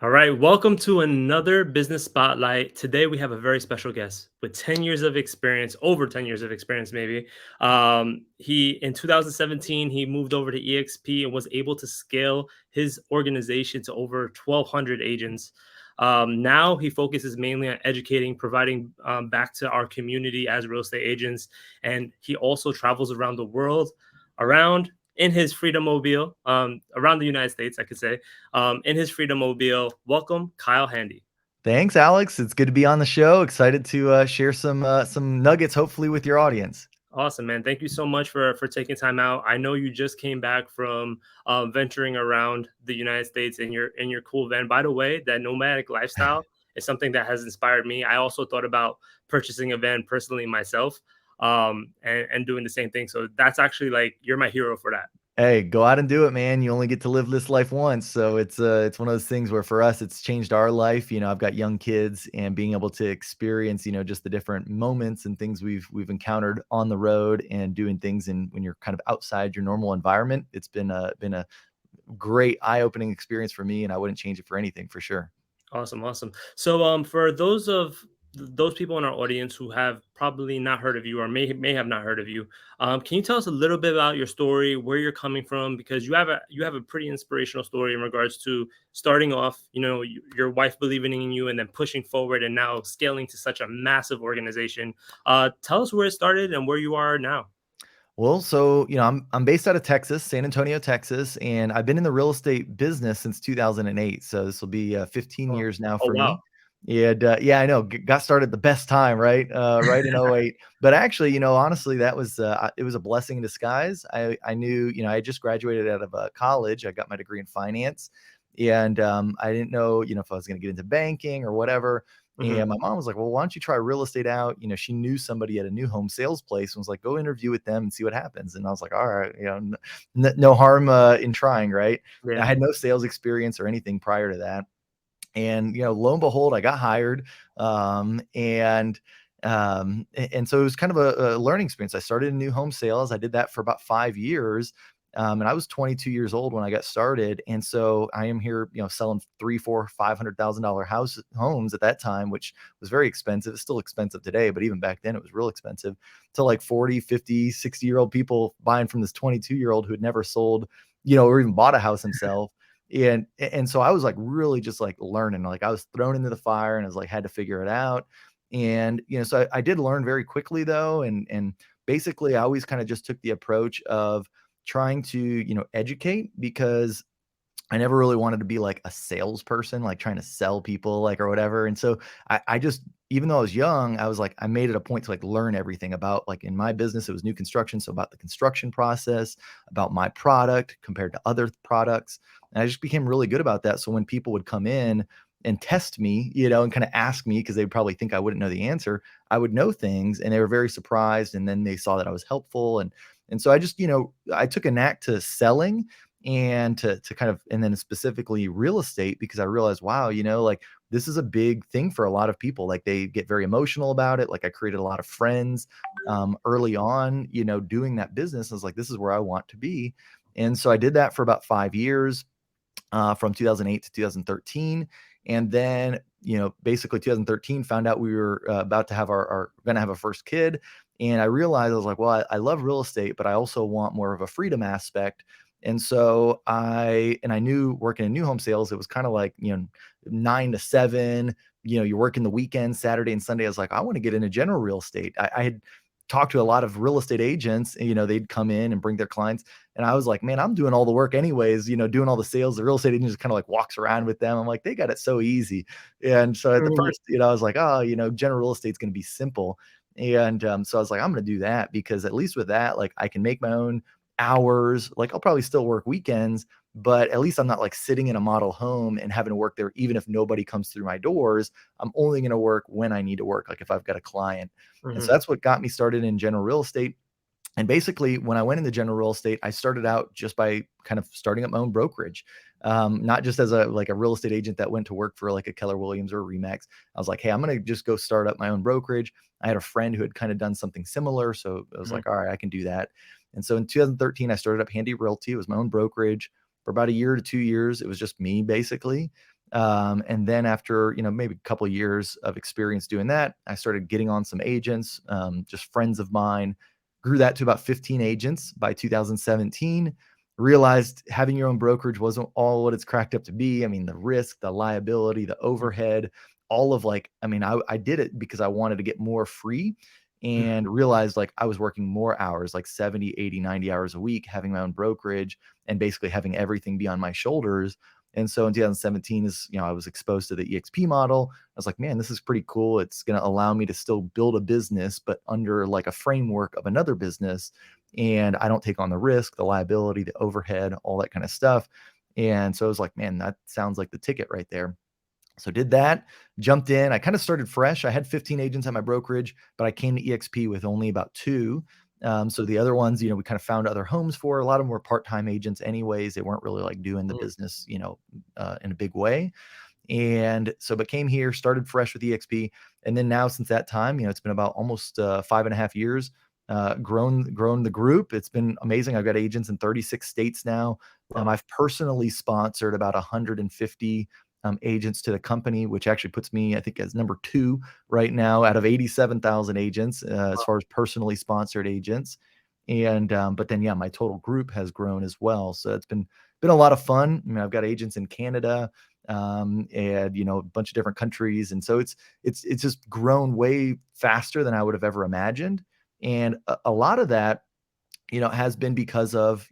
All right, welcome to another business spotlight. Today we have a very special guest with 10 years of experience, over 10 years of experience maybe. He in 2017 he moved over to EXP and was able to scale his organization to over 1200 agents. Now he focuses mainly on educating, providing back to our community as real estate agents, and he also travels around the world, around in his Freedom Mobile, around the United States, I could say, in his Freedom Mobile. Welcome, Kyle Handy. Thanks, Alex. It's good to be on the show. Excited to share some nuggets, hopefully, with your audience. Awesome, man. Thank you so much for taking time out. I know you just came back from venturing around the United States in your cool van. By the way, that nomadic lifestyle is something that has inspired me. I also thought about purchasing a van personally myself, and doing the same thing. So that's actually like you're my hero for that. Hey, go out and do it, man. You only get to live this life once, so it's one of those things where for us, it's changed our life. I've got young kids, and being able to experience, just the different moments and things we've encountered on the road, and doing things in when you're kind of outside your normal environment. It's been a great eye opening experience for me, and I wouldn't change it for anything for sure. Awesome, awesome. So, for those people in our audience who have probably not heard of you or may have not heard of you, can you tell us a little bit about your story, where you're coming from? Because you have a pretty inspirational story in regards to starting off, your wife believing in you and then pushing forward and now scaling to such a massive organization. Tell us where it started and where you are now. Well, so, I'm based out of Texas, San Antonio, Texas, and I've been in the real estate business since 2008. So this will be 15 Oh, years now oh for wow. me. And yeah, I know, got started the best time, right? Right in '08. But actually, honestly, that was it was a blessing in disguise. I knew, I had just graduated out of college. I got my degree in finance, and I didn't know, if I was going to get into banking or whatever. Hmm. And my mom was like, "Well, why don't you try real estate out?" She knew somebody at a new home sales place and was like, "Go interview with them and see what happens." And I was like, "All right, no harm in trying, right?" I Yeah. had no sales experience or anything prior to that. And lo and behold, I got hired. And so it was kind of a learning experience. I started in new home sales. I did that for about 5 years. And I was 22 years old when I got started. And so I am here, selling three, four, $500,000 homes at that time, which was very expensive. It's still expensive today, but even back then it was real expensive, to like 40, 50, 60-year-old people buying from this 22-year-old who had never sold, or even bought a house himself. And so I was like really just like learning, like I was thrown into the fire, and I was like had to figure it out. And so I did learn very quickly though. And basically I always kind of just took the approach of trying to educate, because I never really wanted to be like a salesperson, like trying to sell people, like, or whatever. And so I just, even though I was young, I was like, I made it a point to like learn everything about, like, in my business, it was new construction. So about the construction process, about my product compared to other products. And I just became really good about that. So when people would come in and test me, and kind of ask me, because they'd probably think I wouldn't know the answer, I would know things, and they were very surprised. And then they saw that I was helpful. And so I just, I took a knack to selling, and to kind of, and then specifically real estate, because I realized, wow, like, this is a big thing for a lot of people. Like, they get very emotional about it. Like, I created a lot of friends early on, doing that business. I was like, this is where I want to be. And so I did that for about 5 years, from 2008 to 2013. And then, basically 2013, found out we were about to have our going to have a first kid. And I realized, I was like, well, I love real estate, but I also want more of a freedom aspect. And so I knew working in new home sales, it was kind of like, 9 to 7, you're working the weekend, Saturday and Sunday. I was like, I want to get into general real estate. I had talked to a lot of real estate agents, and, they'd come in and bring their clients. And I was like, man, I'm doing all the work anyways, doing all the sales. The real estate agent just kind of like walks around with them. I'm like, they got it so easy. And so at the Mhm. first, I was like, oh, general real estate's going to be simple. And so I was like, I'm going to do that, because at least with that, like, I can make my own hours. Like, I'll probably still work weekends, but at least I'm not like sitting in a model home and having to work there. Even if nobody comes through my doors, I'm only going to work when I need to work. Like, if I've got a client. And so Mhm. that's what got me started in general real estate. And basically, when I went into general real estate, I started out just by kind of starting up my own brokerage, not just as a real estate agent that went to work for like a Keller Williams or a Remax. I was like, hey, I'm going to just go start up my own brokerage. I had a friend who had kind of done something similar, so I was Mhm. like, all right, I can do that. And so in 2013, I started up Handy Realty. It was my own brokerage for about a year to 2 years. It was just me, basically. And then after, maybe a couple of years of experience doing that, I started getting on some agents, just friends of mine, grew that to about 15 agents by 2017. Realized having your own brokerage wasn't all what it's cracked up to be. I mean, the risk, the liability, the overhead, all of like, I mean, I did it because I wanted to get more free and realized like I was working more hours, like 70, 80, 90 hours a week, having my own brokerage and basically having everything be on my shoulders. And so in 2017 I was exposed to the EXP model. I was like, man, this is pretty cool. It's going to allow me to still build a business, but under like a framework of another business. And I don't take on the risk, the liability, the overhead, all that kind of stuff. And so I was like, man, that sounds like the ticket right there. So did that, jumped in. I kind of started fresh. I had 15 agents at my brokerage, but I came to EXP with only about two. So the other ones, we kind of found other homes for. A lot of them were part-time agents anyways. They weren't really like doing the business, in a big way. And so, but came here, started fresh with EXP. And then now since that time, it's been about almost 5.5 years, grown the group. It's been amazing. I've got agents in 36 states now. I've personally sponsored about 150 agents to the company, which actually puts me, I think, as number two right now out of 87,000 agents as far as personally sponsored agents. And but then yeah, my total group has grown as well. So it's been a lot of fun. I mean, I've got agents in Canada, and a bunch of different countries, and so it's just grown way faster than I would have ever imagined. And a lot of that has been because of,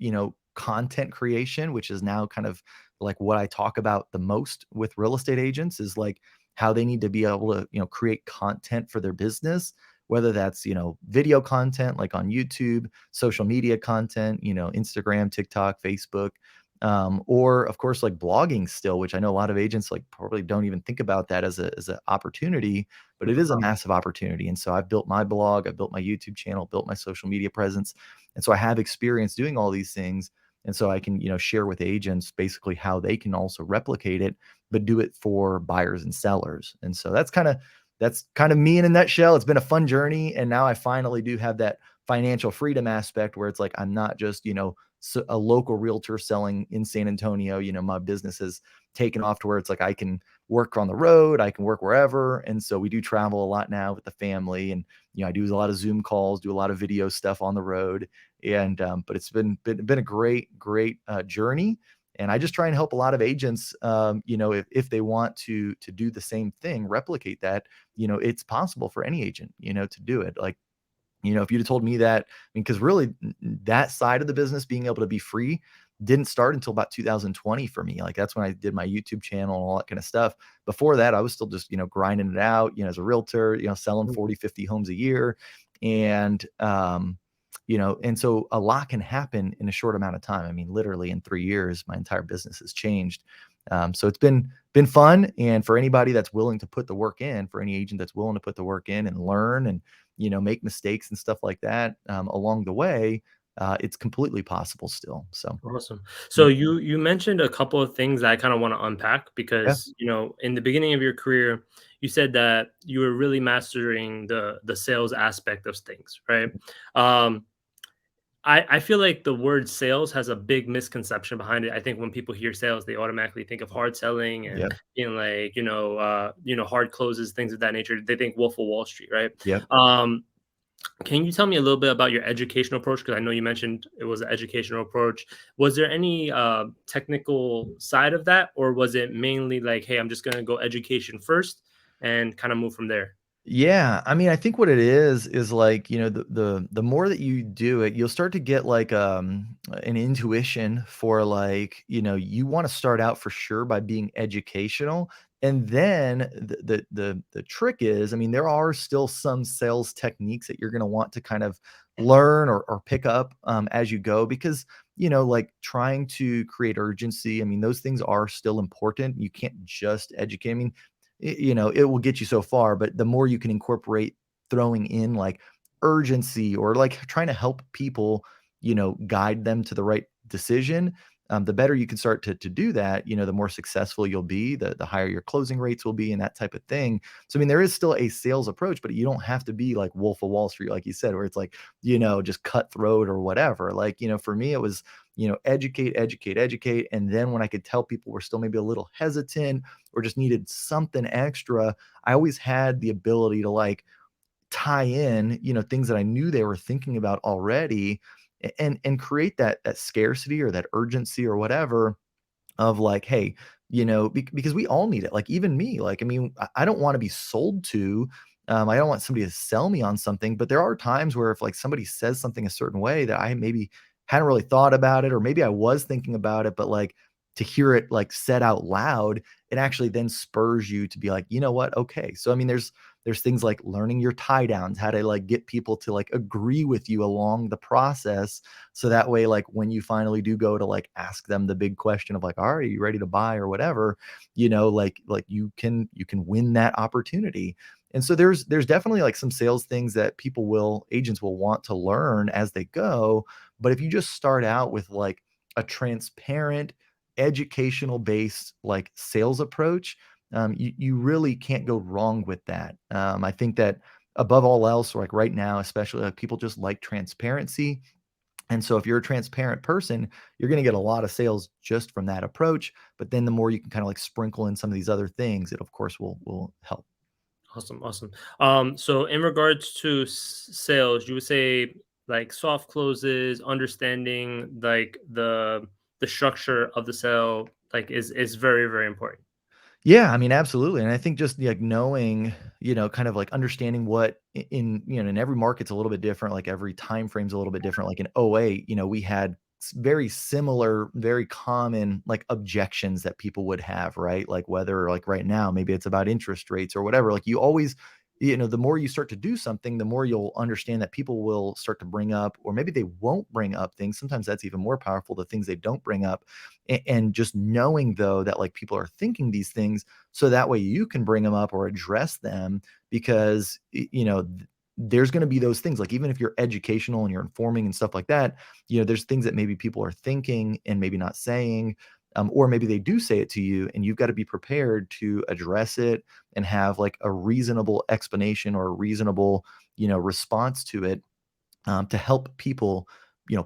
content creation, which is now kind of like what I talk about the most with real estate agents is like how they need to be able to, create content for their business, whether that's, video content like on YouTube, social media content, Instagram, TikTok, Facebook, or of course like blogging still, which I know a lot of agents like probably don't even think about that as an opportunity, but it is a massive opportunity. And so I've built my blog, I built my YouTube channel, built my social media presence. And so I have experience doing all these things. And so I can, share with agents basically how they can also replicate it, but do it for buyers and sellers. And so that's kind of me in a nutshell. It's been a fun journey. And now I finally do have that financial freedom aspect where it's like I'm not just, a local realtor selling in San Antonio. My business has taken off to where it's like I can work on the road, I can work wherever. And so we do travel a lot now with the family. And I do a lot of Zoom calls, do a lot of video stuff on the road. And but it's been a great journey. And I just try and help a lot of agents, if they want to do the same thing, replicate that, it's possible for any agent, to do it. Like, if you'd have told me that, I mean, because really that side of the business, being able to be free, didn't start until about 2020 for me. Like that's when I did my YouTube channel and all that kind of stuff. Before that, I was still just, grinding it out, as a realtor, selling 40, 50 homes a year. And, and so a lot can happen in a short amount of time. I mean, literally in 3 years, my entire business has changed. So it's been fun. And for anybody that's willing to put the work in, for any agent that's willing to put the work in and learn and, make mistakes and stuff like that along the way, it's completely possible still. So Awesome. yeah, So you mentioned a couple of things that I kind of want to unpack yeah, because in the beginning of your career, you said that you were really mastering the sales aspect of things, right? Um, I feel like the word sales has a big misconception behind it. I think when people hear sales, they automatically think of hard selling and yep, like hard closes, things of that nature. They think Wolf of Wall Street, right? yep. Can you tell me a little bit about your educational approach? Because I know you mentioned it was an educational approach. Was there any technical side of that, or was it mainly like, hey, I'm just going to go education first and kind of move from there? Yeah, I mean, I think what it is like, the more that you do it, you'll start to get like an intuition for like, you want to start out for sure by being educational. And then the trick is, I mean, there are still some sales techniques that you're going to want to kind of learn or pick up as you go because like trying to create urgency. I mean, those things are still important. You can't just educate. I mean, it will get you so far, but the more you can incorporate throwing in like urgency or like trying to help people, guide them to the right decision, the better you can start to do that, the more successful you'll be, the higher your closing rates will be, and that type of thing. So I mean, there is still a sales approach, but you don't have to be like Wolf of Wall Street, like you said, where it's like, just cutthroat or whatever. Like, for me, it was, educate, educate, educate. And then when I could tell people were still maybe a little hesitant or just needed something extra, I always had the ability to like tie in, things that I knew they were thinking about already, and create that scarcity or that urgency or whatever of like, hey, because we all need it. Like even me, like, I mean, I don't want to be sold to. I don't want somebody to sell me on something, but there are times where if like somebody says something a certain way that I maybe hadn't really thought about it, or maybe I was thinking about it, but like to hear it like said out loud, it actually then spurs you to be like, you know what? Okay. So I mean, there's things like learning your tie downs, how to like get people to like agree with you along the process. So that way, like when you finally do go to like ask them the big question of like, all right, are you ready to buy or whatever, like you can win that opportunity. And so there's definitely like some sales things that agents will want to learn as they go. But if you just start out with like a transparent, educational based like sales approach, you really can't go wrong with that. I think that above all else, like right now, especially like people just like transparency. And so if you're a transparent person, you're going to get a lot of sales just from that approach. But then the more you can kind of like sprinkle in some of these other things, it of course will help. Awesome, awesome. So in regards to sales, you would say like soft closes, understanding like the structure of the sale, like is very very important. Yeah, I mean, absolutely. And I think just like knowing, kind of like understanding what in every market's a little bit different, like every time frame's a little bit different. Like in '08, we had very similar, very common like objections that people would have, right? Like whether like right now, maybe it's about interest rates or whatever. Like you always, the more you start to do something, the more you'll understand that people will start to bring up, or maybe they won't bring up things. Sometimes that's even more powerful, the things they don't bring up. And just knowing though that like people are thinking these things, so that way you can bring them up or address them, because there's going to be those things, like even if you're educational and you're informing and stuff like that, there's things that maybe people are thinking and maybe not saying, or maybe they do say it to you, and you've got to be prepared to address it and have like a reasonable explanation or a reasonable response to it, to help people,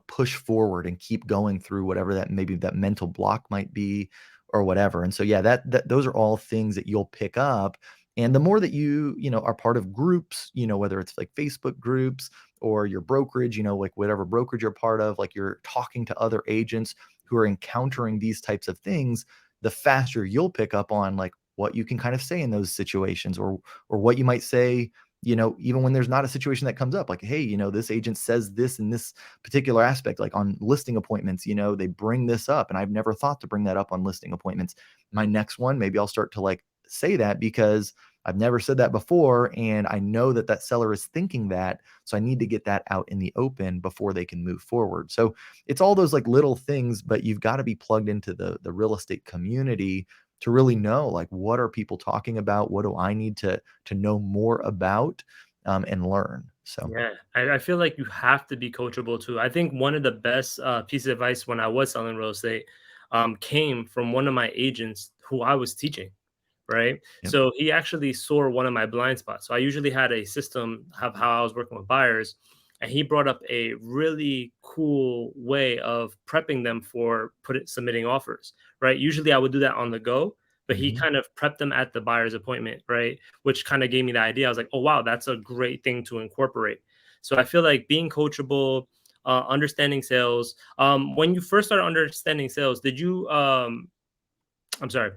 push forward and keep going through whatever that maybe that mental block might be or whatever. And so, yeah, that those are all things that you'll pick up. And the more that you are part of groups, whether it's like Facebook groups or your brokerage, like whatever brokerage you're part of, like you're talking to other agents who are encountering these types of things, the faster you'll pick up on like what you can kind of say in those situations, or what you might say, even when there's not a situation that comes up, like, hey, this agent says this in this particular aspect, like on listing appointments, they bring this up, and I've never thought to bring that up on listing appointments. My next one, maybe I'll start to like say that because I've never said that before. And I know that that seller is thinking that. So I need to get that out in the open before they can move forward. So it's all those like little things, but you've got to be plugged into the real estate community to really know like what are people talking about, what do I need to know more about, and learn. So Yeah, I feel like you have to be coachable too. I think one of the best pieces of advice when I was selling real estate came from one of my agents who I was teaching, right? yep. So he actually saw one of my blind spots. So I usually had a system of how I was working with buyers, and he brought up a really cool way of prepping them for submitting offers, right? Usually I would do that on the go, but he Mhm. kind of prepped them at the buyer's appointment, right? Which kind of gave me the idea. I was like, oh wow, that's a great thing to incorporate. So I feel like being coachable, understanding sales. When you first started understanding sales, did you I'm sorry.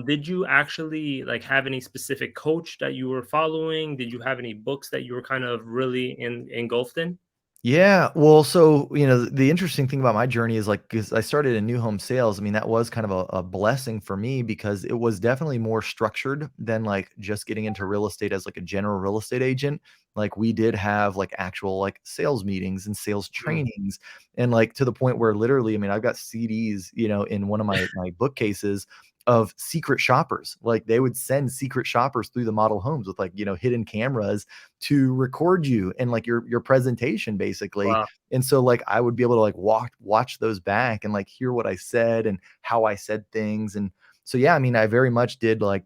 Did you actually like have any specific coach that you were following? Did you have any books that you were kind of really engulfed in? Yeah, well, so, the interesting thing about my journey is like, 'cause I started in new home sales. I mean, that was kind of a blessing for me because it was definitely more structured than like just getting into real estate as like a general real estate agent. Like we did have like actual like sales meetings and sales Mm. trainings, and like to the point where literally, I mean, I've got CDs, in one of my bookcases of secret shoppers. Like they would send secret shoppers through the model homes with like, hidden cameras to record you and like your presentation basically. Wow. And so like I would be able to like watch those back and like hear what I said and how I said things. And so yeah, I mean, I very much did like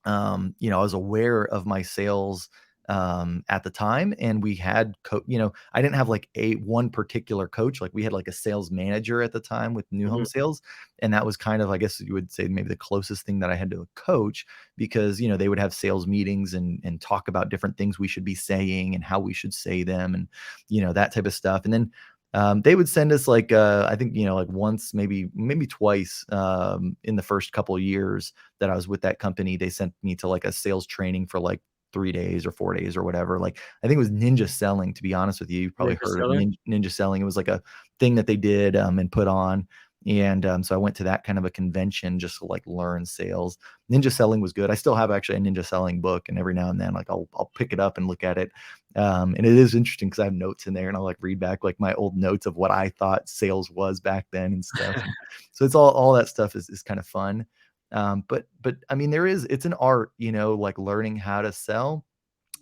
I was aware of my sales at the time, and we had I didn't have like a one particular coach. Like we had like a sales manager at the time with new home Mhm. sales, and that was kind of, I guess you would say, maybe the closest thing that I had to a coach, because they would have sales meetings and talk about different things we should be saying and how we should say them, and that type of stuff. And then they would send us like I think like once, maybe twice in the first couple of years that I was with that company. They sent me to like a sales training for like 3 days or 4 days or whatever. Like I think it was ninja selling, to be honest with you. You've probably Ninja heard of selling? ninja selling. It was like a thing that they did and put on. And so I went to that kind of a convention just to like learn sales. Ninja selling was good. I still have actually a ninja selling book, and every now and then like I'll pick it up and look at it. And it is interesting because I have notes in there, and I'll like read back like my old notes of what I thought sales was back then and stuff. And so it's all that stuff is kind of fun. But I mean, it's an art, like learning how to sell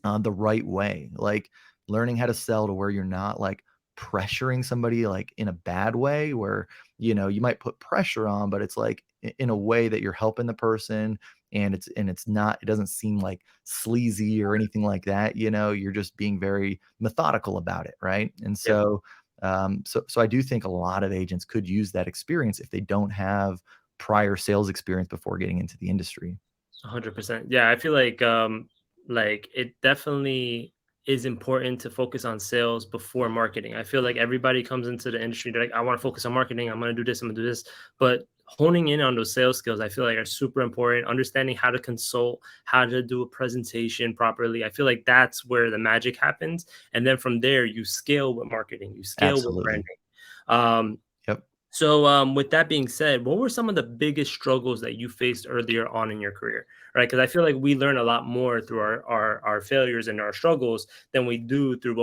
the right way, like learning how to sell to where you're not like pressuring somebody like in a bad way, where you might put pressure on, but it's like in a way that you're helping the person, and it's not, it doesn't seem like sleazy or anything like that. You're just being very methodical about it, right? And Yep. so I do think a lot of agents could use that experience if they don't have prior sales experience before getting into the industry. 100%. Yeah, I feel like it definitely is important to focus on sales before marketing. I feel like everybody comes into the industry, they're like, I want to focus on marketing, I'm going to do this, I'm going to do this. But honing in on those sales skills, I feel like are super important. Understanding how to consult, how to do a presentation properly. I feel like that's where the magic happens. And then from there, you scale with marketing, you scale with Absolutely. branding. Um, Yep. so, with that being said, what were some of the biggest struggles that you faced earlier on in your career? Right, because I feel like we learn a lot more through our failures and our struggles than we do through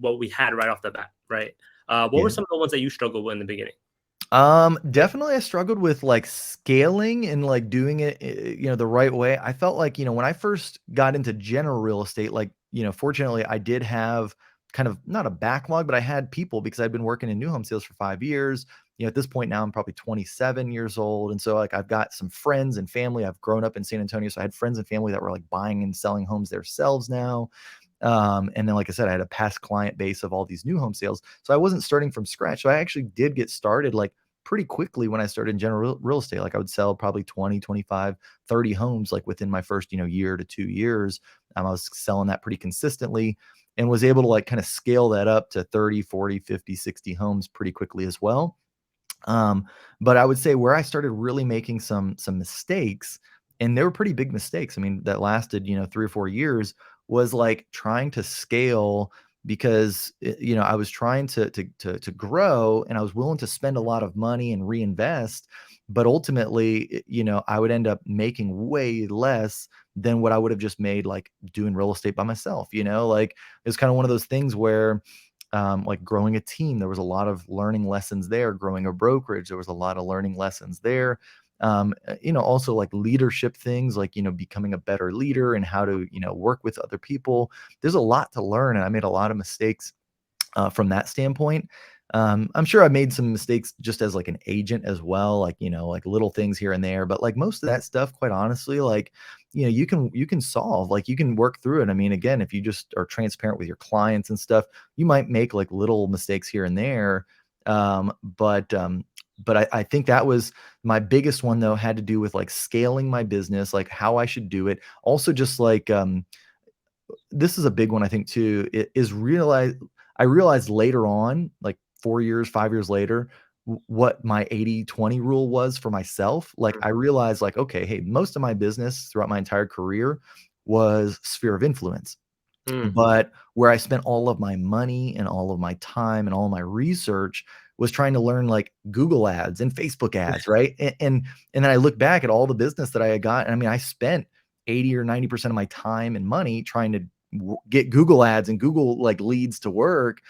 what we had right off the bat. Right. What were Yeah. some of the ones that you struggled with in the beginning? Definitely I struggled with like scaling and like doing it, the right way. I felt like, when I first got into general real estate, like, fortunately I did have kind of not a backlog, but I had people because I'd been working in new home sales for 5 years. At this point now I'm probably 27 years old. And so like I've got some friends and family. I've grown up in San Antonio. So I had friends and family that were like buying and selling homes themselves now. And then, like I said, I had a past client base of all these new home sales. So I wasn't starting from scratch. So I actually did get started like pretty quickly when I started in general real estate. Like I would sell probably 20, 25, 30 homes like within my first, year to 2 years. I was selling that pretty consistently and was able to like kind of scale that up to 30, 40, 50, 60 homes pretty quickly as well. Um, but I would say where I started really making some mistakes, and they were pretty big mistakes. I mean, that lasted, 3 or 4 years, was like trying to scale because I was trying to grow, and I was willing to spend a lot of money and reinvest, but ultimately, I would end up making way less than what I would have just made like doing real estate by myself. Like it's kind of one of those things where like growing a team, there was a lot of learning lessons there. Growing a brokerage, there was a lot of learning lessons there. Also like leadership things, like, becoming a better leader and how to, work with other people. There's a lot to learn. And I made a lot of mistakes from that standpoint. I'm sure I made some mistakes just as like an agent as well, like, like little things here and there, but like most of that stuff, quite honestly, like, you can solve, like you can work through it. I mean, again, if you just are transparent with your clients and stuff, you might make like little mistakes here and there. But I think that was my biggest one though, had to do with like scaling my business, like how I should do it. Also, just like this is a big one, I think, too, is I realized later on, like 4 years, 5 years later, what my 80/20 rule was for myself. Like, I realized, like, okay, hey, most of my business throughout my entire career was sphere of influence. Mm, But where I spent all of my money and all of my time and all my research was trying to learn like Google ads and Facebook ads, right? And then I look back at all the business that I had got, and I mean, I spent 80 or 90% of my time and money trying to get Google ads and Google like leads to work.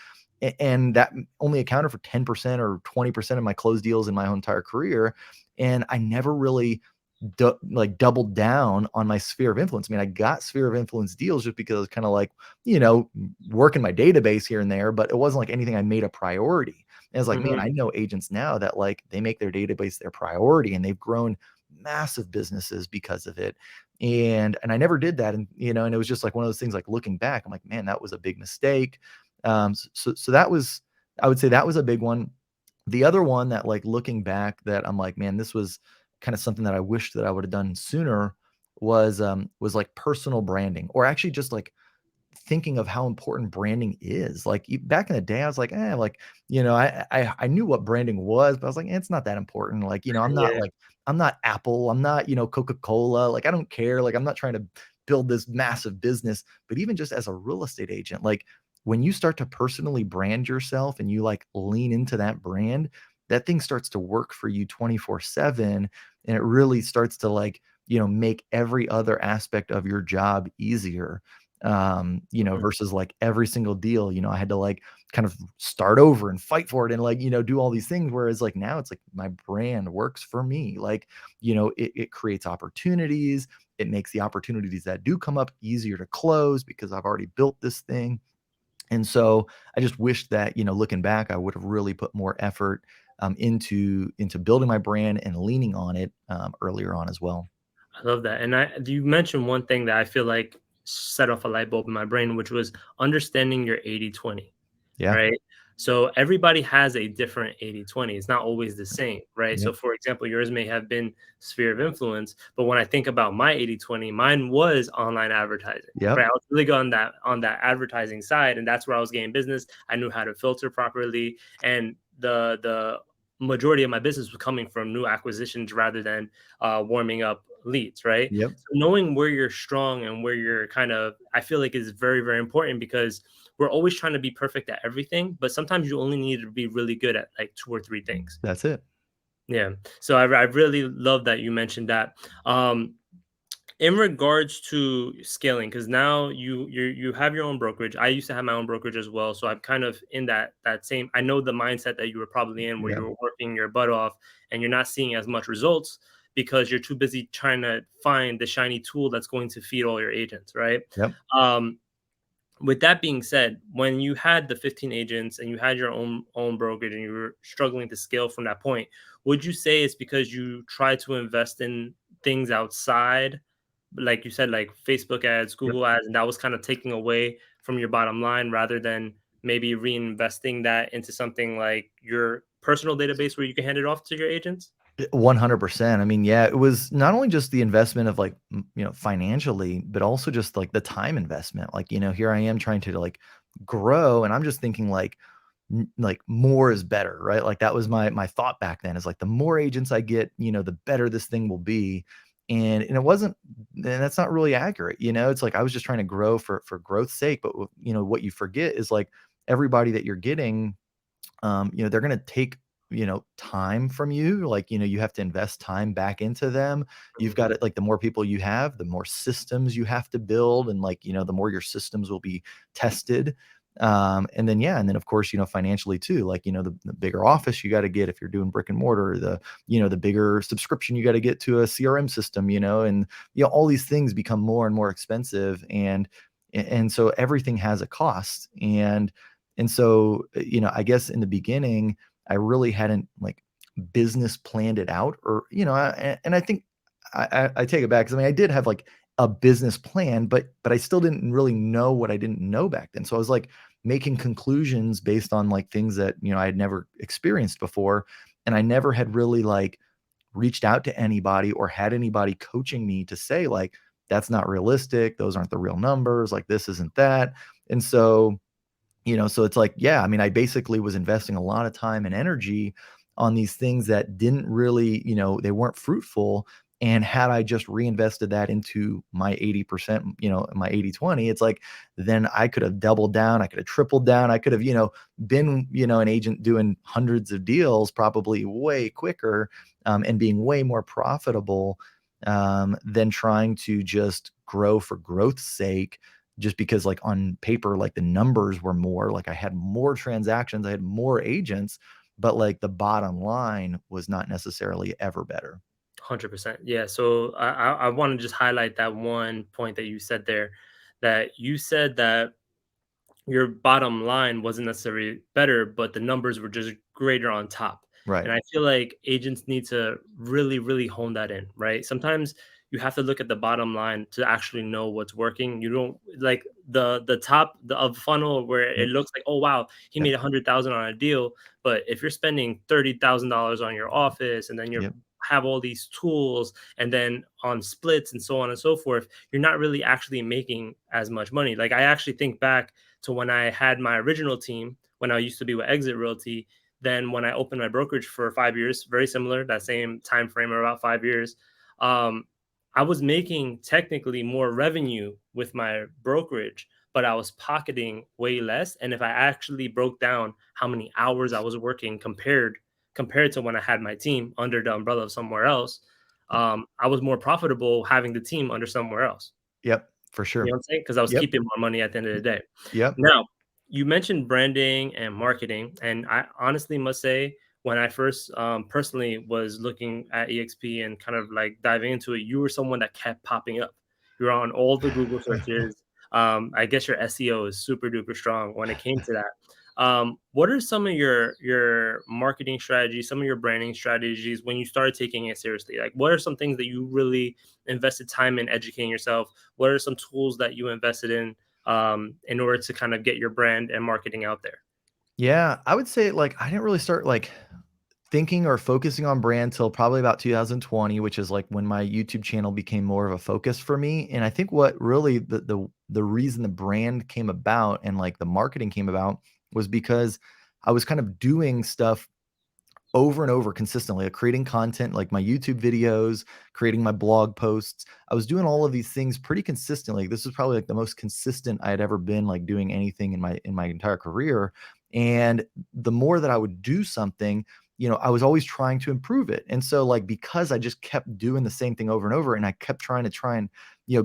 And that only accounted for 10% or 20% of my closed deals in my whole entire career. And I never really like doubled down on my sphere of influence. I mean, I got sphere of influence deals just because I was kind of like, you know, working my database here and there, but it wasn't like anything I made a priority. And it's like, man, Mhm. I know agents now that like they make their database their priority and they've grown massive businesses because of it. And I never did that. And, you know, and it was just like one of those things like looking back, I'm like, man, that was a big mistake. So that was, I would say that was a big one. The other one that like looking back that I'm like, man, this was kind of something that I wish that I would have done sooner was like personal branding, or actually just like thinking of how important branding is. Like back in the day, I was like, like, you know, I knew what branding was, but I was like, it's not that important. Like, you know, Yeah. I'm not Apple, I'm not, you know, Coca-Cola. Like, I don't care. Like, I'm not trying to build this massive business. But even just as a real estate agent, like when you start to personally brand yourself and you like lean into that brand, that thing starts to work for you 24/7. And it really starts to like, you know, make every other aspect of your job easier. You know, Mhm. versus like every single deal, you know, I had to like kind of start over and fight for it and like, you know, do all these things. Whereas like now it's like my brand works for me. Like, you know, it creates opportunities. It makes the opportunities that do come up easier to close because I've already built this thing. And so I just wish that, you know, looking back, I would have really put more effort into building my brand and leaning on it earlier on as well. I love that. And you mentioned one thing that I feel like set off a light bulb in my brain, which was understanding your 80/20, Yeah. right? So everybody has a different 80/20. It's not always the same, right? So Yep. for example, yours may have been sphere of influence, but when I think about my 80/20, mine was online advertising, Yep. right? I was really good on that advertising side, and that's where I was getting business. I knew how to filter properly, and the majority of my business was coming from new acquisitions rather than warming up leads, right? Yep. So knowing where you're strong and where you're kind of, I feel like is very, very important because we're always trying to be perfect at everything, but sometimes you only need to be really good at like two or three things. That's it. Yeah. So I really love that you mentioned that. Um, in regards to scaling, because now you have your own brokerage. I used to have my own brokerage as well, so I'm kind of in that same. I know the mindset that you were probably in, where you Yep. were working your butt off and you're not seeing as much results because you're too busy trying to find the shiny tool that's going to feed all your agents, right? Yep. Um, with that being said, when you had the 15 agents and you had your own brokerage and you were struggling to scale from that point, would you say it's because you tried to invest in things outside, like you said, like Facebook ads, Yep. Google ads, and that was kind of taking away from your bottom line rather than maybe reinvesting that into something like your personal database where you can hand it off to your agents? 100%. I mean, yeah, it was not only just the investment of like, you know, financially, but also just like the time investment. Like, you know, here I am trying to like grow and I'm just thinking like like more is better, right? Like that was my thought back then is like the more agents I get, you know, the better this thing will be. And it wasn't, and that's not really accurate. You know, it's like I was just trying to grow for growth's sake, but you know what you forget is like everybody that you're getting, you know, they're going to take, you know, time from you. Like, you know, you have to invest time back into them. You've got Mhm. to, like, the more people you have, the more systems you have to build. And like, you know, the more your systems will be tested. And then, yeah. And then of course, you know, financially too, like, you know, the bigger office you got to get if you're doing brick and mortar, you know, the bigger subscription you got to get to a CRM system, you know, and, you know, all these things become more and more expensive. And so everything has a cost. And so, you know, I guess in the beginning, I really hadn't like business planned it out, or, you know, and I think I take it back because I mean, I did have like a business plan, but I still didn't really know what I didn't know back then. So I was like making conclusions based on like things that, you know, I had never experienced before. And I never had really like reached out to anybody or had anybody coaching me to say, like, that's not realistic. Those aren't the real numbers. Like, this isn't that. And so, you know, so it's like, yeah, I mean, I basically was investing a lot of time and energy on these things that didn't really, you know, they weren't fruitful. And had I just reinvested that into my 80%, you know, my 80/20, it's like, then I could have doubled down. I could have tripled down. I could have, you know, been, you know, an agent doing hundreds of deals probably way quicker, and being way more profitable, than trying to just grow for growth's sake, just because like on paper, like the numbers were more, like I had more transactions, I had more agents, but like the bottom line was not necessarily ever better. 100%. Yeah. So I want to just highlight that one point that you said there, that you said that your bottom line wasn't necessarily better, but the numbers were just greater on top. Right. And I feel like agents need to really, really hone that in, right? Sometimes you have to look at the bottom line to actually know what's working. You don't like the top of funnel where it Yep. looks like, oh wow, he Yep. made 100,000 on a deal. But if you're spending $30,000 on your office and then you're Yep. have all these tools and then on splits and so on and so forth, you're not really actually making as much money. Like I actually think back to when I had my original team, when I used to be with Exit Realty. Then when I opened my brokerage for 5 years, very similar, that same time frame of about 5 years, um, I was making technically more revenue with my brokerage, but I was pocketing way less. And if I actually broke down how many hours I was working compared to when I had my team under the umbrella of somewhere else, I was more profitable having the team under somewhere else. Yep. For You know sure. what I'm saying? Because I was Yep. keeping more money at the end of the day. Yep. Now, you mentioned branding and marketing, and I honestly must say, when I first personally was looking at EXP and kind of like diving into it, you were someone that kept popping up. You were on all the Google searches. I guess your SEO is super duper strong when it came to that. What are some of your marketing strategies, some of your branding strategies when you started taking it seriously? Like, what are some things that you really invested time in educating yourself? What are some tools that you invested in order to kind of get your brand and marketing out there? Yeah, I would say, like, I didn't really start, like, thinking or focusing on brand till probably about 2020, which is, like, when my YouTube channel became more of a focus for me, and I think what really the reason the brand came about and, like, the marketing came about was because I was kind of doing stuff over and over consistently, like creating content, like my YouTube videos, creating my blog posts. I was doing all of these things pretty consistently. This was probably like the most consistent I had ever been, like doing anything in my entire career. And the more that I would do something, I was always trying to improve it. And so, like, because I just kept doing the same thing over and over, and I kept trying and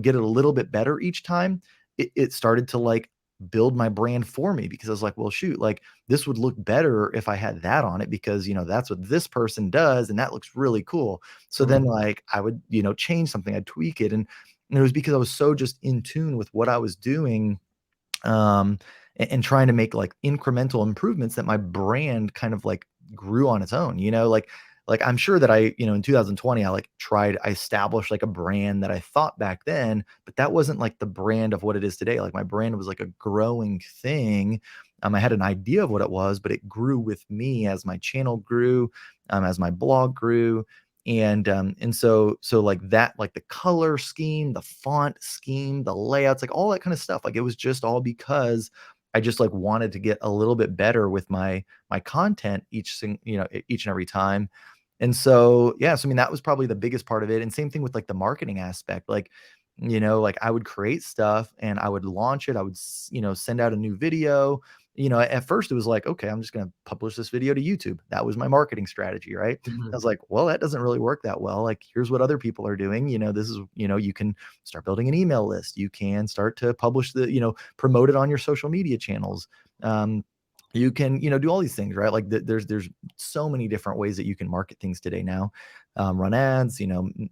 get it a little bit better each time, it started to, like, build my brand for me, because I was like, well, shoot, like, this would look better if I had that on it, because, that's what this person does, and that looks really cool. So then, Mhm. like, I would, change something, I'd tweak it. And it was because I was so just in tune with what I was doing, um, and trying to make, like, incremental improvements, that my brand kind of, like, grew on its own, like, I'm sure that in 2020, I established, like, a brand that I thought back then, but that wasn't, like, the brand of what it is today. Like, my brand was, like, a growing thing. I had an idea of what it was, but it grew with me as my channel grew, as my blog grew. And so like that, like the color scheme, the font scheme, the layouts, like all that kind of stuff, like it was just all because I just, like, wanted to get a little bit better with my content each and every time. And so, yeah, so I mean, that was probably the biggest part of it. And same thing with, like, the marketing aspect. Like, like, I would create stuff and I would launch it. I would send out a new video. At first it was like, okay, I'm just going to publish this video to YouTube. That was my marketing strategy, right? I Mhm. was like, well, that doesn't really work that well. Like, here's what other people are doing. This is, you can start building an email list. You can start to publish promote it on your social media channels. You can, do all these things, right? Like, there's so many different ways that you can market things today now. Run ads,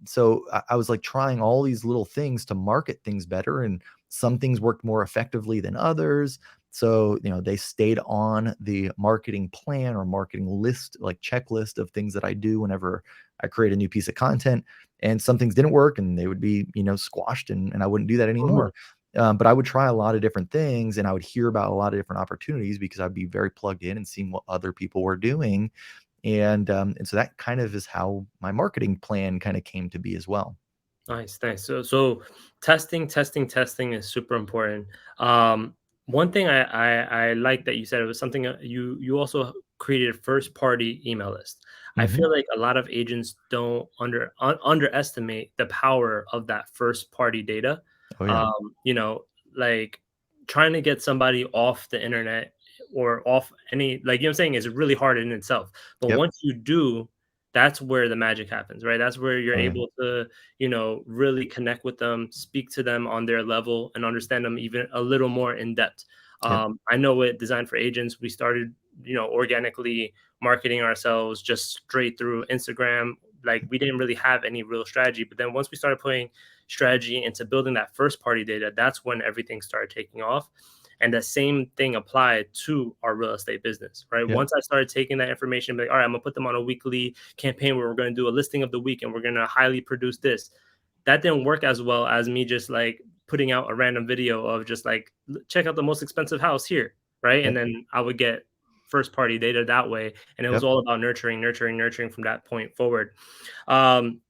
so I was, like, trying all these little things to market things better, and some things worked more effectively than others. So, they stayed on the marketing plan or marketing list, like checklist of things that I do whenever I create a new piece of content. And some things didn't work, and they would be, squashed, and I wouldn't do that Mhm. anymore. But I would try a lot of different things, and I would hear about a lot of different opportunities, because I'd be very plugged in and seeing what other people were doing. And so that kind of is how my marketing plan kind of came to be as well. Nice, nice. So testing is super important. Um, One thing I like that you said, it was something you also created a first party email list. I Hmm. feel like a lot of agents don't underestimate the power of that first party data. Oh yeah. Um, you know, like trying to get somebody off the internet or off any, like, you know what I'm saying, is really hard in itself. But Yep. once you do, that's where the magic happens, right? That's where you're Oh yeah. able to, really connect with them, speak to them on their level, and understand them even a little more in depth. Yep. I know with Design for Agents, we started, organically marketing ourselves just straight through Instagram. like we didn't really have any real strategy. But then once we started putting strategy into building that first party data, that's when everything started taking off. And the same thing applied to our real estate business, right? Yep. Once I started taking that information, like, all right, I'm gonna put them on a weekly campaign where we're gonna do a listing of the week and we're gonna highly produce this. That didn't work as well as me just like putting out a random video of just like check out the most expensive house here, right? And Yep. then I would get first party data that way, and it was Yep. all about nurturing from that point forward. Um,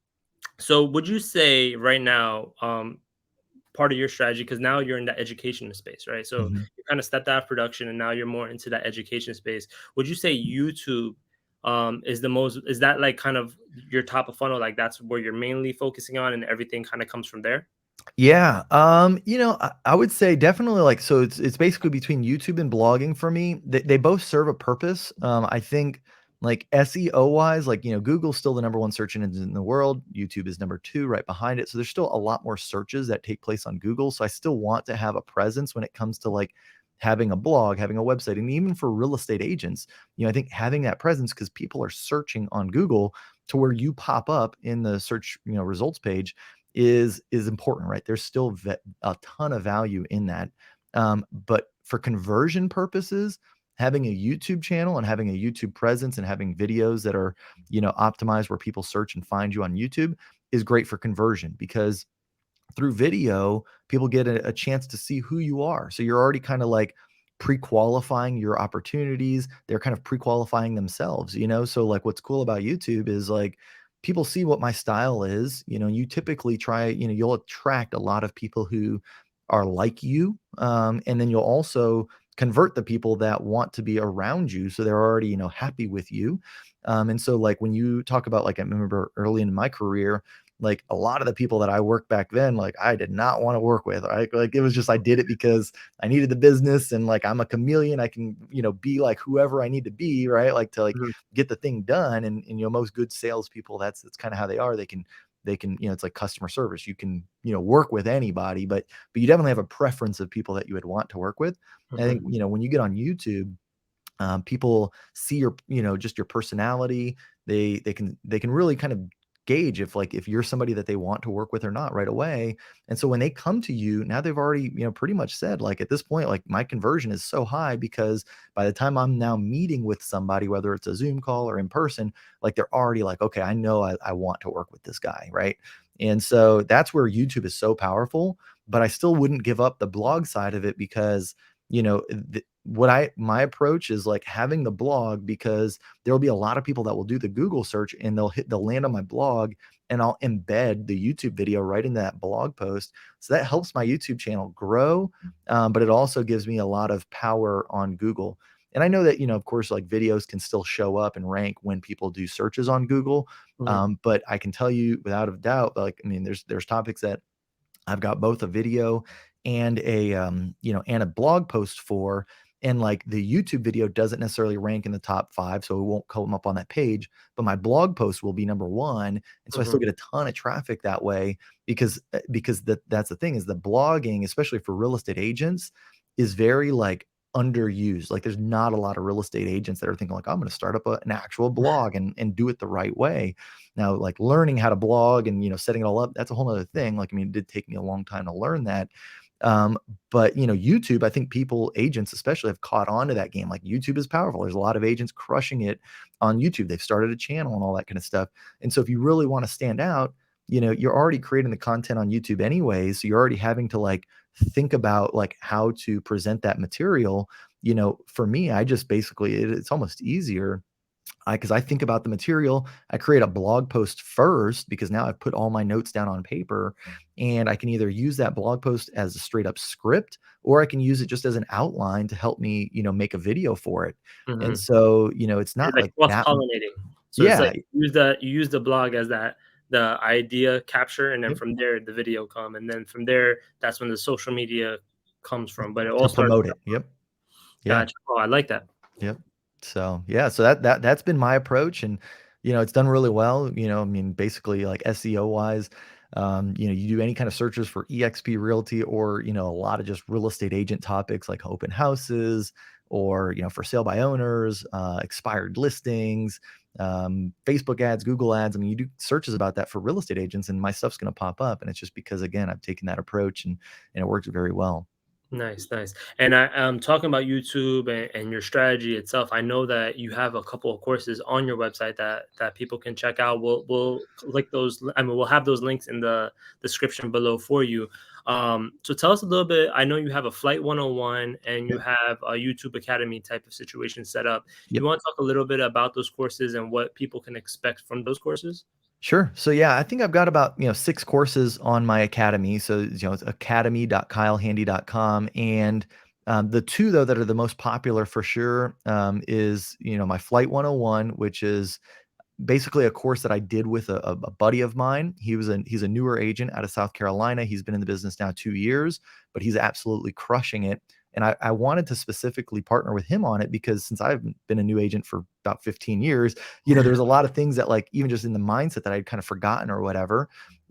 so would you say right now, part of your strategy, because now you're in that education space, right? So Mhm. you kind of stepped out of production and now you're more into that education space. Would you say YouTube is the most, is that like kind of your top of funnel? Like that's where you're mainly focusing on and everything kind of comes from there? Yeah, I would say definitely like so it's basically between YouTube and blogging for me. They both serve a purpose. I think like SEO wise, like Google's still the number one search engine in the world. YouTube is number two right behind it. So there's still a lot more searches that take place on Google. So I still want to have a presence when it comes to like having a blog, having a website, and even for real estate agents, I think having that presence because people are searching on Google to where you pop up in the search, results page is important, right? There's still a ton of value in that. But for conversion purposes, having a YouTube channel and having a YouTube presence and having videos that are, optimized where people search and find you on YouTube is great for conversion because through video, people get a chance to see who you are. So you're already kind of like pre-qualifying your opportunities. They're kind of pre-qualifying themselves, So like what's cool about YouTube is like people see what my style is, you typically try, you'll attract a lot of people who are like you. And then you'll also convert the people that want to be around you. So they're already, happy with you. And so like when you talk about like I remember early in my career, like a lot of the people that I worked back then, like I did not want to work with. Right? Like it was just I did it because I needed the business and like I'm a chameleon. I can, be like whoever I need to be, right? Like to like Mhm. get the thing done. And most good salespeople, that's kind of how they are. They can, it's like customer service. You can, work with anybody, but you definitely have a preference of people that you would want to work with. And I think, Mhm. when you get on YouTube, people see your just your personality. They can really kind of gauge if you're somebody that they want to work with or not right away. And so when they come to you now, they've already pretty much said like at this point like my conversion is so high because by the time I'm now meeting with somebody, whether it's a Zoom call or in person, like they're already like, okay, I know I want to work with this guy, right? And so that's where YouTube is so powerful. But I still wouldn't give up the blog side of it because my approach is like having the blog because there'll be a lot of people that will do the Google search and they'll land on my blog and I'll embed the YouTube video right in that blog post. So that helps my YouTube channel grow. But it also gives me a lot of power on Google. And I know that, of course, like videos can still show up and rank when people do searches on Google. Mhm. But I can tell you without a doubt, like, I mean, there's topics that I've got both a video and and a blog post for, and like the YouTube video doesn't necessarily rank in the top 5, so it won't come up on that page, but my blog post will be number 1, and so I still Mhm. get a ton of traffic that way because that's the thing is the blogging, especially for real estate agents, is very like underused. Like there's not a lot of real estate agents that are thinking like I'm going to start up an actual blog and do it the right way. Now, like learning how to blog and setting it all up, that's a whole other thing. Like, I mean, it did take me a long time to learn that. But YouTube, I think agents especially have caught on to that game. Like YouTube is powerful. There's a lot of agents crushing it on YouTube. They've started a channel and all that kind of stuff. And so if you really want to stand out, you're already creating the content on YouTube anyways. So you're already having to like think about like how to present that material. For me, I just basically it's almost easier because I think about the material, I create a blog post first because now I've put all my notes down on paper and I can either use that blog post as a straight up script or I can use it just as an outline to help me, make a video for it. And Mhm. so, it's You're not like like cross that. pollinating. So it's Yeah. like you use the blog as that the idea capture, and then Yep. from there the video come, and then from there that's when the social media comes from. But it all To starts. promote it. Yep. Yeah. Gotcha. Oh, I like that. Yep. So, yeah, so that's been my approach and, it's done really well, I mean, basically like SEO wise, you do any kind of searches for eXp Realty or, a lot of just real estate agent topics like open houses, or, for sale by owners, expired listings, Facebook ads, Google ads. I mean, you do searches about that for real estate agents, and my stuff's going to pop up. And it's just because, again, I've taken that approach, and it works very well. Nice, nice. And talking about YouTube and your strategy itself, I know that you have a couple of courses on your website that people can check out. We'll click those. I mean, we'll have those links in the description below for you. So tell us a little bit. I know you have a Flight 101 and you Yep. have a YouTube Academy type of situation set up. You Yep. want to talk a little bit about those courses and what people can expect from those courses? Sure. So yeah, I think I've got about, 6 courses on my academy. So, it's academy.kylehandy.com. And the two though that are the most popular for sure is, my Flight 101, which is basically a course that I did with a buddy of mine. He's a newer agent out of South Carolina. He's been in the business now 2 years, but he's absolutely crushing it. And I wanted to specifically partner with him on it because since I've been a new agent for about 15 years, there's a lot of things that, like, even just in the mindset that I'd kind of forgotten or whatever,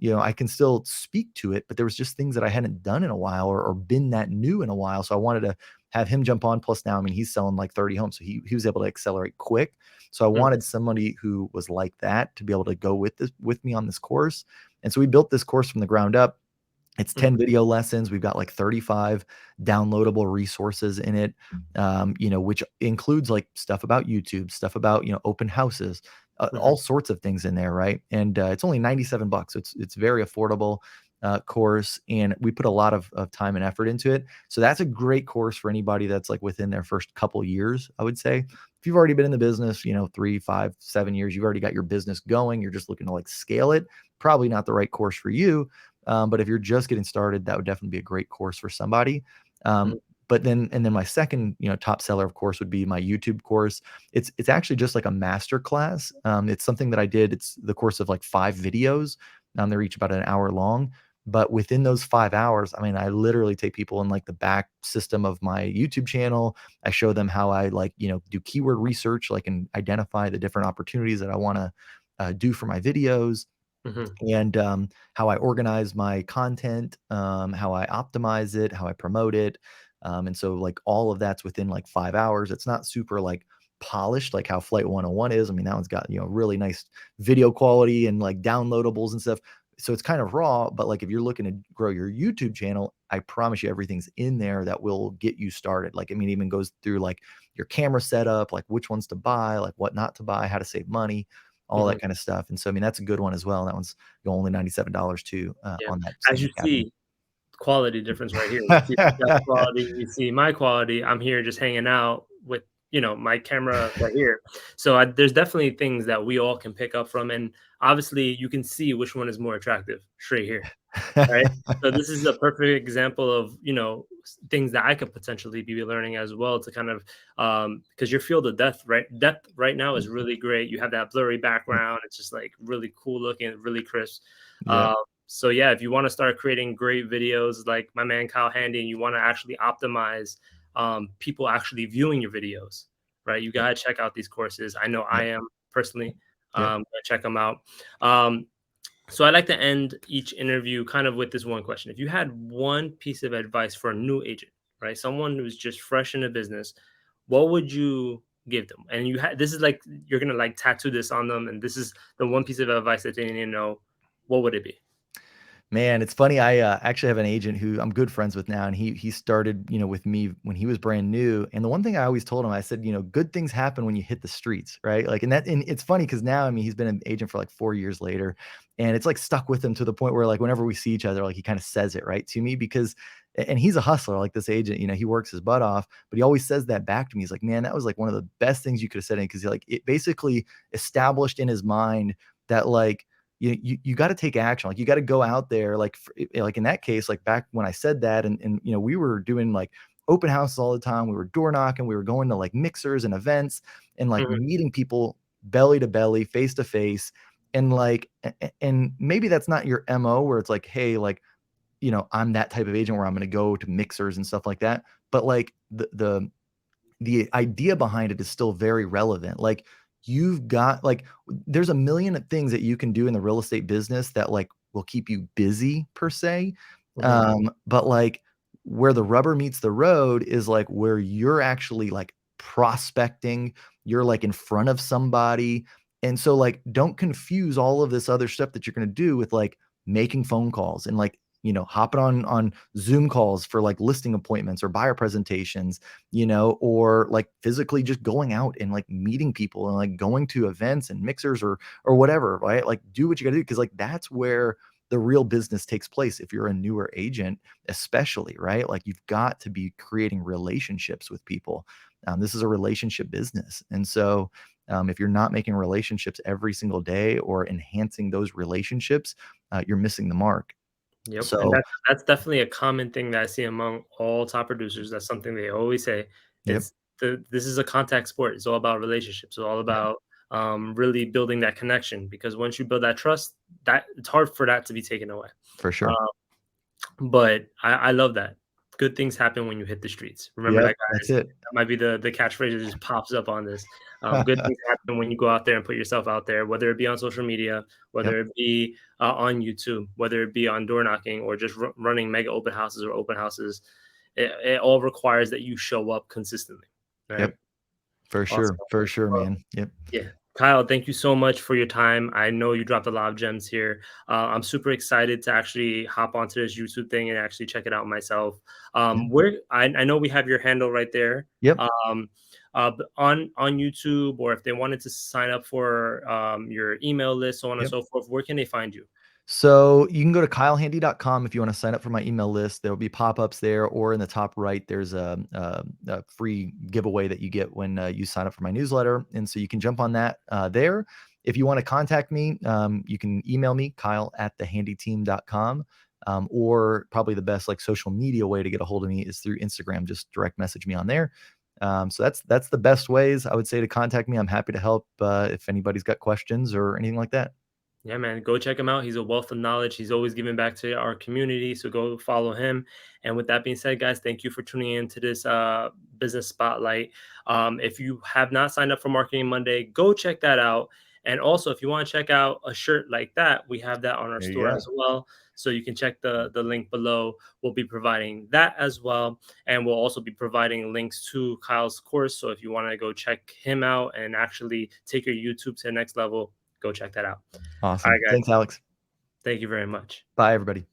I can still speak to it, but there was just things that I hadn't done in a while, or been that new in a while. So I wanted to have him jump on. Plus now, I mean, he's selling like 30 homes. So he was able to accelerate quick. So I Mhm, wanted somebody who was like that to be able to go with me on this course. And so we built this course from the ground up. It's 10 mhm, video lessons. We've got like 35 downloadable resources in it, which includes like stuff about YouTube, stuff about, open houses, mhm, all sorts of things in there, right? And it's only 97 bucks. So it's very affordable course, and we put a lot of time and effort into it. So that's a great course for anybody that's like within their first couple years, I would say. If you've already been in the business, 3, 5, 7 years, you've already got your business going, you're just looking to like scale it, probably not the right course for you. But if you're just getting started, that would definitely be a great course for somebody. mhm, But then my second, top seller, of course, would be my YouTube course. It's actually just like a master class. It's something that I did. It's the course of like 5 videos. They're each about an hour long. But within those 5 hours, I mean, I literally take people in like the back system of my YouTube channel. I show them how I like, do keyword research, like, and identify the different opportunities that I want to do for my videos, mhm, and how I organize my content, how I optimize it, how I promote it. And so like all of that's within like 5 hours. It's not super like polished like how Flight 101 is. I mean, that one's got, really nice video quality and like downloadables and stuff. So it's kind of raw, but like if you're looking to grow your YouTube channel, I promise you everything's in there that will get you started. Like, I mean, even goes through like your camera setup, like which ones to buy, like what not to buy, how to save money, all mhm. that kind of stuff. And so, I mean, that's a good one as well. That one's only $97 too, Yeah. on that As same you academy. see, quality difference right here. You see my quality, you see my quality. I'm here just hanging out with, my camera right here. So there's definitely things that we all can pick up from, and obviously you can see which one is more attractive straight here, right? So this is a perfect example of things that I could potentially be learning as well to kind of because your field of depth right now is really great. You have that blurry Yep, background. It's just like really cool looking, really crisp. yep, Uh, so yeah, if you want to start creating great videos like my man Kyle Handy, and you want to actually optimize people actually viewing your videos, right? You yep, gotta check out these courses. I know I yep, am personally. yep. Gonna check them out. Um, so I like to end each interview kind of with this one question. If you had one piece of advice for a new agent, right? Someone who's just fresh in the business, what would you give them? And you had this is like you're gonna like tattoo this on them, and this is the one piece of advice that they need to know. What would it be? Man, it's funny. I actually have an agent who I'm good friends with now, and he started, with me when he was brand new. And the one thing I always told him, I said, good things happen when you hit the streets, right? Like, and it's funny because now, I mean, he's been an agent for like 4 years later, and it's like stuck with him to the point where like whenever we see each other, like he kind of says it right to me because, and he's a hustler, like this agent, he works his butt off, but he always says that back to me. He's like, man, that was like one of the best things you could have said, because like it basically established in his mind that like you got to take action. Like you got to go out there. Like like in that case, like back when I said that, and we were doing like open houses all the time. We were door knocking. We were going to like mixers and events, and like Mhm, meeting people belly to belly, face to face. And like, and maybe that's not your MO where it's like, hey, like, I'm that type of agent where I'm going to go to mixers and stuff like that. But like the idea behind it is still very relevant. Like you've got like there's a million things that you can do in the real estate business that like will keep you busy per se. mhm, But like Where the rubber meets the road is like where you're actually like prospecting, you're like in front of somebody. And so like don't confuse all of this other stuff that you're going to do with like making phone calls and like, hopping on Zoom calls for like listing appointments or buyer presentations, or like physically just going out and like meeting people and like going to events and mixers or whatever, right? Like do what you got to do, because like that's where the real business takes place if you're a newer agent, especially, right? Like you've got to be creating relationships with people. This is a relationship business. And so if you're not making relationships every single day or enhancing those relationships, you're missing the mark. Yep, and So, that's definitely a common thing that I see among all top producers. That's something they always say. yep, This is a contact sport. It's all about relationships. It's all yep, about really building that connection, because once you build that trust, that it's hard for that to be taken away. for Uh, sure. but I love that. Good things happen when you hit the streets. Remember Yep, that, that's guys. it. That might be the catchphrase that just pops up on this. Good things happen when you go out there and put yourself out there, whether it be on social media, Yep, whether it be on YouTube, whether it be on door knocking or just running mega open houses or open houses. It all requires that you show up consistently, right? yep, Awesome. for sure, Well, man. Yep, yeah. Kyle, thank you so much for your time. I know you dropped a lot of gems here. I'm super excited to actually hop onto this YouTube thing and actually check it out myself. yep, Where I know we have your handle right there. yep, Um, on YouTube, or if they wanted to sign up for your email list, so on and yep. so forth, where can they find you? So you can go to kylehandy.com if you want to sign up for my email list. There will be pop-ups there, or in the top right, there's a free giveaway that you get when you sign up for my newsletter. And so you can jump on that there. If you want to contact me, you can email me, kyle@thehandyteam.com. Or probably the best like social media way to get a hold of me is through Instagram. Just direct message me on there. So that's the best ways I would say to contact me. I'm happy to help if anybody's got questions or anything like that. Yeah, man, go check him out. He's a wealth of knowledge. He's always giving back to our community. So go follow him. And with that being said, guys, thank you for tuning in to this business spotlight. If you have not signed up for Marketing Monday, go check that out. And also, if you want to check out a shirt like that, we have that on our There you store go. as well. So you can check the link below. We'll be providing that as well. And we'll also be providing links to Kyle's course. So if you want to go check him out and actually take your YouTube to the next level, go check that out. All Awesome. right, guys. Thanks, Alex. Thank you very much. Bye, everybody.